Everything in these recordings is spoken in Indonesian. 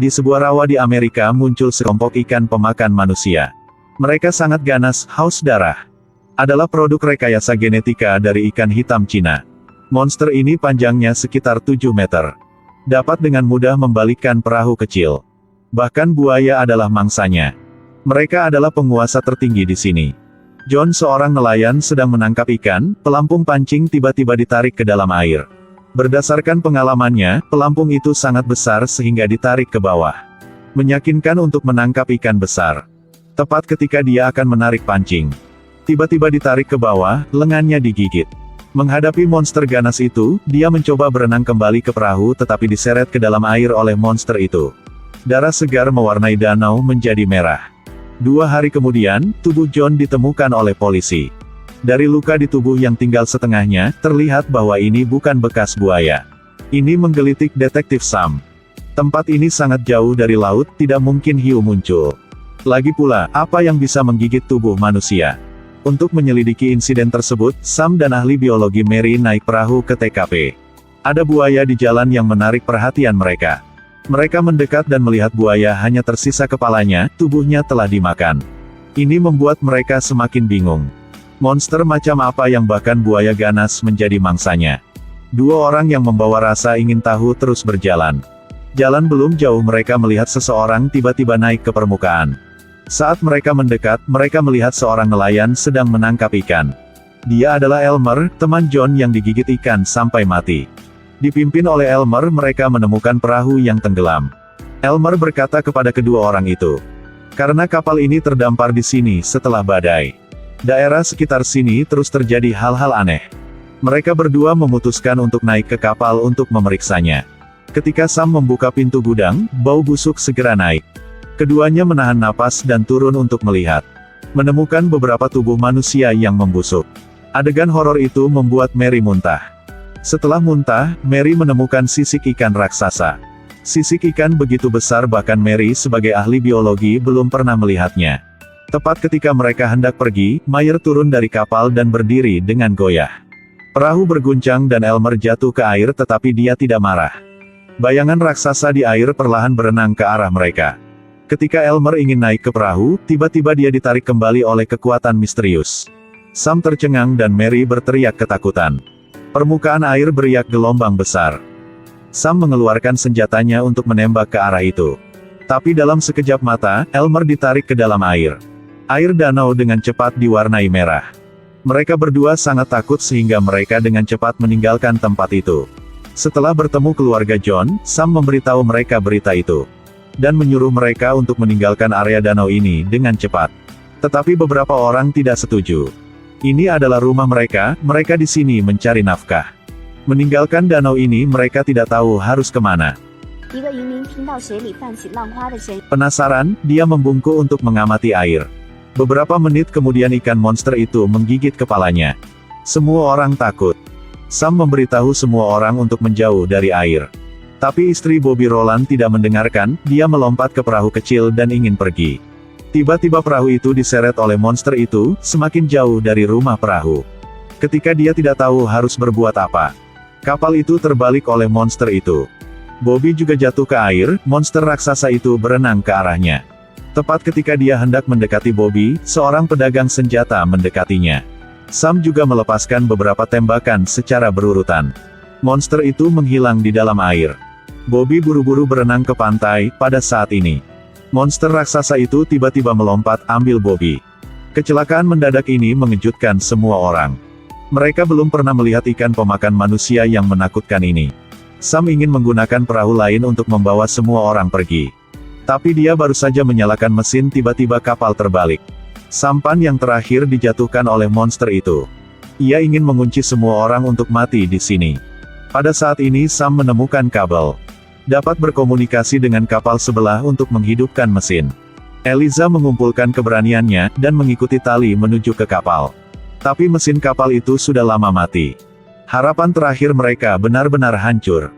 Di sebuah rawa di Amerika muncul sekelompok ikan pemakan manusia. Mereka sangat ganas, haus darah. Adalah produk rekayasa genetika dari ikan hitam Cina. Monster ini panjangnya sekitar 7 meter. Dapat dengan mudah membalikkan perahu kecil. Bahkan buaya adalah mangsanya. Mereka adalah penguasa tertinggi di sini. John, seorang nelayan sedang menangkap ikan, pelampung pancing tiba-tiba ditarik ke dalam air. Berdasarkan pengalamannya, pelampung itu sangat besar sehingga ditarik ke bawah. Meyakinkan untuk menangkap ikan besar. Tepat ketika dia akan menarik pancing. Tiba-tiba ditarik ke bawah, lengannya digigit. Menghadapi monster ganas itu, dia mencoba berenang kembali ke perahu tetapi diseret ke dalam air oleh monster itu. Darah segar mewarnai danau menjadi merah. 2 hari kemudian, tubuh John ditemukan oleh polisi. Dari luka di tubuh yang tinggal setengahnya, terlihat bahwa ini bukan bekas buaya. Ini menggelitik detektif Sam. Tempat ini sangat jauh dari laut, tidak mungkin hiu muncul. Lagi pula, apa yang bisa menggigit tubuh manusia? Untuk menyelidiki insiden tersebut, Sam dan ahli biologi Mary naik perahu ke TKP. Ada buaya di jalan yang menarik perhatian mereka. Mereka mendekat dan melihat buaya hanya tersisa kepalanya, tubuhnya telah dimakan. Ini membuat mereka semakin bingung. Monster macam apa yang bahkan buaya ganas menjadi mangsanya? 2 orang yang membawa rasa ingin tahu terus berjalan. Jalan belum jauh mereka melihat seseorang tiba-tiba naik ke permukaan. Saat mereka mendekat, mereka melihat seorang nelayan sedang menangkap ikan. Dia adalah Elmer, teman John yang digigit ikan sampai mati. Dipimpin oleh Elmer mereka menemukan perahu yang tenggelam. Elmer berkata kepada kedua orang itu, "Karena kapal ini terdampar di sini setelah badai. Daerah sekitar sini terus terjadi hal-hal aneh." Mereka berdua memutuskan untuk naik ke kapal untuk memeriksanya. Ketika Sam membuka pintu gudang, bau busuk segera naik. Keduanya menahan napas dan turun untuk melihat. Menemukan beberapa tubuh manusia yang membusuk. Adegan horor itu membuat Mary muntah. Setelah muntah, Mary menemukan sisik ikan raksasa. Sisik ikan begitu besar bahkan Mary sebagai ahli biologi belum pernah melihatnya. Tepat ketika mereka hendak pergi, Mayer turun dari kapal dan berdiri dengan goyah. Perahu berguncang dan Elmer jatuh ke air tetapi dia tidak marah. Bayangan raksasa di air perlahan berenang ke arah mereka. Ketika Elmer ingin naik ke perahu, tiba-tiba dia ditarik kembali oleh kekuatan misterius. Sam tercengang dan Mary berteriak ketakutan. Permukaan air beriak gelombang besar. Sam mengeluarkan senjatanya untuk menembak ke arah itu. Tapi dalam sekejap mata, Elmer ditarik ke dalam air. Air danau dengan cepat diwarnai merah. Mereka berdua sangat takut sehingga mereka dengan cepat meninggalkan tempat itu. Setelah bertemu keluarga John, Sam memberitahu mereka berita itu. Dan menyuruh mereka untuk meninggalkan area danau ini dengan cepat. Tetapi beberapa orang tidak setuju. Ini adalah rumah mereka di sini mencari nafkah. Meninggalkan danau ini mereka tidak tahu harus kemana. Penasaran, dia membungkuk untuk mengamati air. Beberapa menit kemudian ikan monster itu menggigit kepalanya. Semua orang takut. Sam memberitahu semua orang untuk menjauh dari air. Tapi istri Bobby Rowland tidak mendengarkan, dia melompat ke perahu kecil dan ingin pergi. Tiba-tiba perahu itu diseret oleh monster itu, semakin jauh dari rumah perahu. Ketika dia tidak tahu harus berbuat apa, kapal itu terbalik oleh monster itu. Bobby juga jatuh ke air, monster raksasa itu berenang ke arahnya. Tepat ketika dia hendak mendekati Bobby, seorang pedagang senjata mendekatinya. Sam juga melepaskan beberapa tembakan secara berurutan. Monster itu menghilang di dalam air. Bobby buru-buru berenang ke pantai. Pada saat ini, monster raksasa itu tiba-tiba melompat ambil Bobby. Kecelakaan mendadak ini mengejutkan semua orang. Mereka belum pernah melihat ikan pemakan manusia yang menakutkan ini. Sam ingin menggunakan perahu lain untuk membawa semua orang pergi. Tapi dia baru saja menyalakan mesin tiba-tiba kapal terbalik. Sampan yang terakhir dijatuhkan oleh monster itu. Ia ingin mengunci semua orang untuk mati di sini. Pada saat ini Sam menemukan kabel. Dapat berkomunikasi dengan kapal sebelah untuk menghidupkan mesin. Eliza mengumpulkan keberaniannya, dan mengikuti tali menuju ke kapal. Tapi mesin kapal itu sudah lama mati. Harapan terakhir mereka benar-benar hancur.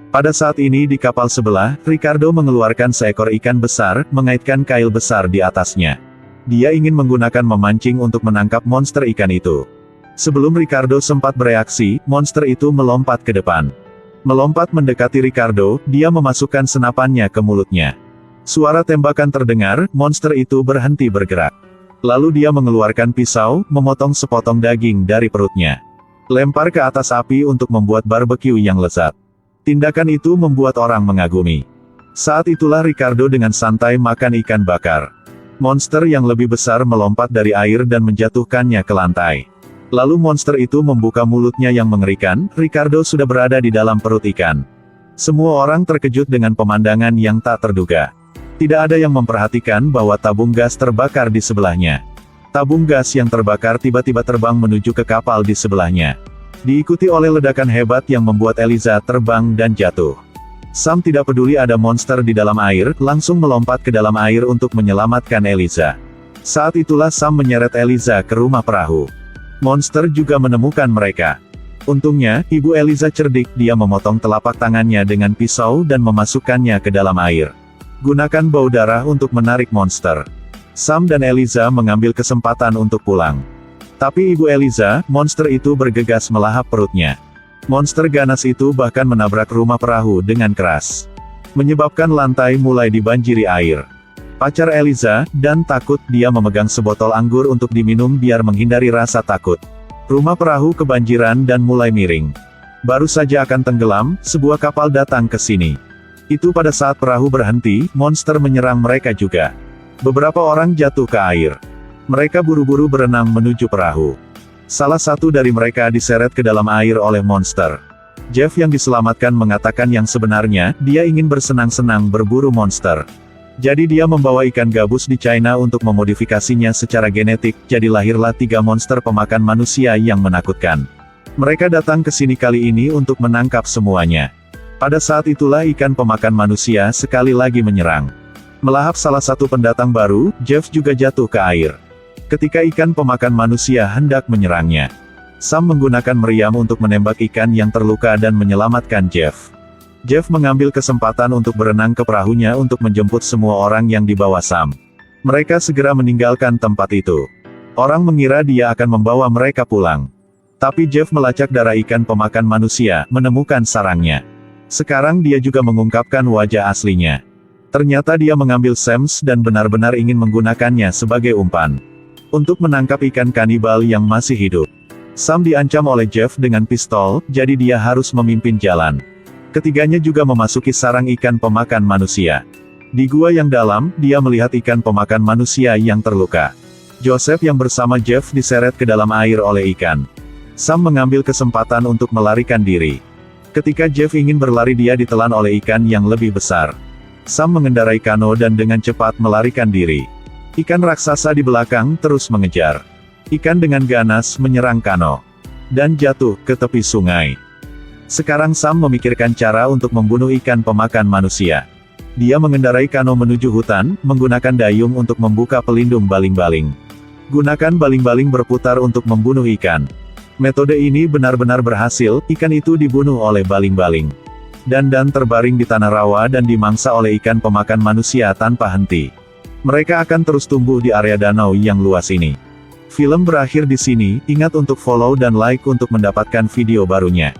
Pada saat ini di kapal sebelah, Ricardo mengeluarkan seekor ikan besar, mengaitkan kail besar di atasnya. Dia ingin menggunakan memancing untuk menangkap monster ikan itu. Sebelum Ricardo sempat bereaksi, monster itu melompat ke depan. Melompat mendekati Ricardo, dia memasukkan senapannya ke mulutnya. Suara tembakan terdengar, monster itu berhenti bergerak. Lalu dia mengeluarkan pisau, memotong sepotong daging dari perutnya. Lempar ke atas api untuk membuat barbeque yang lezat. Tindakan itu membuat orang mengagumi. Saat itulah Ricardo dengan santai makan ikan bakar. Monster yang lebih besar melompat dari air dan menjatuhkannya ke lantai. Lalu monster itu membuka mulutnya yang mengerikan, Ricardo sudah berada di dalam perut ikan. Semua orang terkejut dengan pemandangan yang tak terduga. Tidak ada yang memperhatikan bahwa tabung gas terbakar di sebelahnya. Tabung gas yang terbakar tiba-tiba terbang menuju ke kapal di sebelahnya. Diikuti oleh ledakan hebat yang membuat Eliza terbang dan jatuh. Sam tidak peduli ada monster di dalam air, langsung melompat ke dalam air untuk menyelamatkan Eliza. Saat itulah Sam menyeret Eliza ke rumah perahu. Monster juga menemukan mereka. Untungnya, Ibu Eliza cerdik, dia memotong telapak tangannya dengan pisau dan memasukkannya ke dalam air. Gunakan bau darah untuk menarik monster. Sam dan Eliza mengambil kesempatan untuk pulang. Tapi Ibu Eliza, monster itu bergegas melahap perutnya. Monster ganas itu bahkan menabrak rumah perahu dengan keras. Menyebabkan lantai mulai dibanjiri air. Pacar Eliza, dan takut, dia memegang sebotol anggur untuk diminum biar menghindari rasa takut. Rumah perahu kebanjiran dan mulai miring. Baru saja akan tenggelam, sebuah kapal datang ke sini. Itu pada saat perahu berhenti, monster menyerang mereka juga. Beberapa orang jatuh ke air. Mereka buru-buru berenang menuju perahu. Salah satu dari mereka diseret ke dalam air oleh monster. Jeff yang diselamatkan mengatakan yang sebenarnya, dia ingin bersenang-senang berburu monster. Jadi dia membawa ikan gabus di China untuk memodifikasinya secara genetik, jadi lahirlah 3 monster pemakan manusia yang menakutkan. Mereka datang ke sini kali ini untuk menangkap semuanya. Pada saat itulah ikan pemakan manusia sekali lagi menyerang. Melahap salah satu pendatang baru, Jeff juga jatuh ke air. Ketika ikan pemakan manusia hendak menyerangnya, Sam menggunakan meriam untuk menembak ikan yang terluka dan menyelamatkan Jeff. Jeff mengambil kesempatan untuk berenang ke perahunya untuk menjemput semua orang yang dibawa Sam. Mereka segera meninggalkan tempat itu. Orang mengira dia akan membawa mereka pulang. Tapi Jeff melacak darah ikan pemakan manusia, menemukan sarangnya. Sekarang dia juga mengungkapkan wajah aslinya. Ternyata dia mengambil Sams dan benar-benar ingin menggunakannya sebagai umpan. Untuk menangkap ikan kanibal yang masih hidup. Sam diancam oleh Jeff dengan pistol, jadi dia harus memimpin jalan. Ketiganya juga memasuki sarang ikan pemakan manusia. Di gua yang dalam, dia melihat ikan pemakan manusia yang terluka. Joseph yang bersama Jeff diseret ke dalam air oleh ikan. Sam mengambil kesempatan untuk melarikan diri. Ketika Jeff ingin berlari, dia ditelan oleh ikan yang lebih besar. Sam mengendarai kano dan dengan cepat melarikan diri. Ikan raksasa di belakang terus mengejar. Ikan dengan ganas menyerang kano. Dan jatuh ke tepi sungai. Sekarang Sam memikirkan cara untuk membunuh ikan pemakan manusia. Dia mengendarai kano menuju hutan, menggunakan dayung untuk membuka pelindung baling-baling. Gunakan baling-baling berputar untuk membunuh ikan. Metode ini benar-benar berhasil, ikan itu dibunuh oleh baling-baling. Dan terbaring di tanah rawa dan dimangsa oleh ikan pemakan manusia tanpa henti. Mereka akan terus tumbuh di area danau yang luas ini. Film berakhir di sini, ingat untuk follow dan like untuk mendapatkan video barunya.